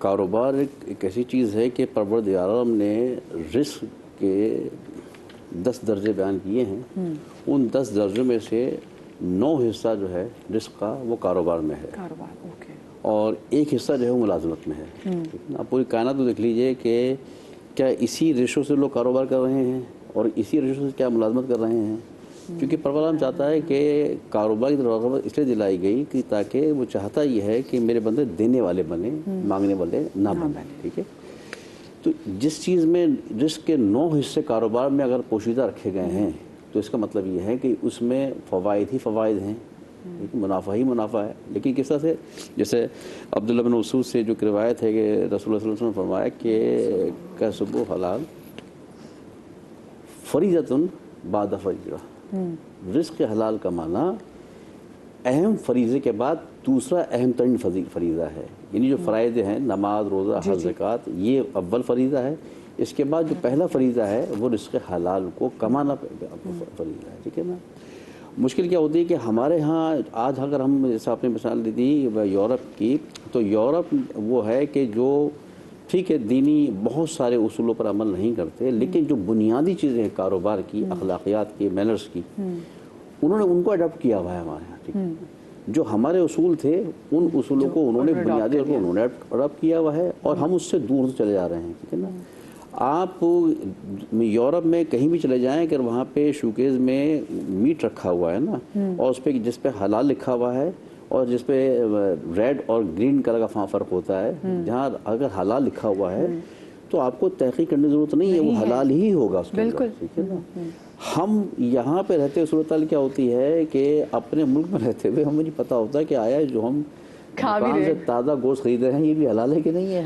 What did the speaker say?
کاروبار ایک ایسی چیز ہے کہ پروردگار عالم نے رزق کے 10 درجے بیان کیے ہیں. ان 10 درجوں میں سے 9 حصہ جو ہے رزق کا وہ کاروبار میں ہے. کاروبار اوکے. اور ایک حصہ جو ہے وہ ملازمت میں ہے. آپ پوری کائنات کو دیکھ لیجئے کہ کیا اسی ریشو سے لوگ کاروبار کر رہے ہیں اور اسی ریشو سے کیا ملازمت کر رہے ہیں. کیونکہ پروردگار چاہتا ہے کہ کاروبار کی رغبت اس لیے دلائی گئی کہ تاکہ وہ چاہتا یہ ہے کہ میرے بندے دینے والے بنے، مانگنے والے نہ بنے. ٹھیک ہے. تو جس چیز میں رزق کے 9 حصے کاروبار میں اگر پوشیدہ رکھے گئے ہیں تو اس کا مطلب یہ ہے کہ اس میں فوائد ہی فوائد ہیں، منافع ہی منافع ہے. لیکن کس طرح سے، جیسے عبداللہ بن مسعود سے جو روایت ہے کہ رسول اللہ صلی اللہ علیہ وسلم نے فرمایا کہ کسب حلال فریضۃ بعد فریضہ. رزق حلال کمانا اہم فریضے کے بعد دوسرا اہم ترین فریضہ ہے. یعنی جو فرائض ہیں نماز، روزہ، حج، زکوٰۃ، یہ اول فریضہ ہے. اس کے بعد جو پہلا فریضہ ہے وہ رزق حلال کو کمانا فریضہ ہے. ٹھیک ہے نا. مشکل کیا ہوتی ہے کہ ہمارے ہاں آج اگر ہم جیسا آپ نے مثال دی تھی یورپ کی، تو یورپ وہ ہے کہ جو ٹھیک ہے دینی بہت سارے اصولوں پر عمل نہیں کرتے، لیکن جو بنیادی چیزیں ہیں کاروبار کی، اخلاقیات کی، مینرز کی، انہوں نے ان کو اڈاپٹ کیا ہوا ہے ہمارے یہاں. ٹھیک ہے. جو ہمارے اصول تھے ان اصولوں کو انہوں نے بنیادی طور پر انہوں نے اڈاپٹ کیا ہوا ہے اور ہم اس سے دور چلے جا رہے ہیں. ٹھیک ہے نا. آپ یورپ میں کہیں بھی چلے جائیں کہ وہاں پہ شوکیز میں میٹ رکھا ہوا ہے نا، اور اس پہ جس پہ حلال لکھا ہوا ہے اور جس پہ ریڈ اور گرین کلر کا فرق ہوتا ہے، جہاں اگر حلال لکھا ہوا ہے تو آپ کو تحقیق کرنے کی ضرورت نہیں ہے، وہ حلال ہی ہوگا اس کے اندر. ٹھیک ہے نا. ہم یہاں پہ رہتے صورتحال کیا ہوتی ہے کہ اپنے ملک میں رہتے ہوئے ہمیں نہیں پتہ ہوتا کہ آیا جو ہم دکان سے تازہ گوشت خرید رہے ہیں یہ بھی حلال ہے کہ نہیں ہے.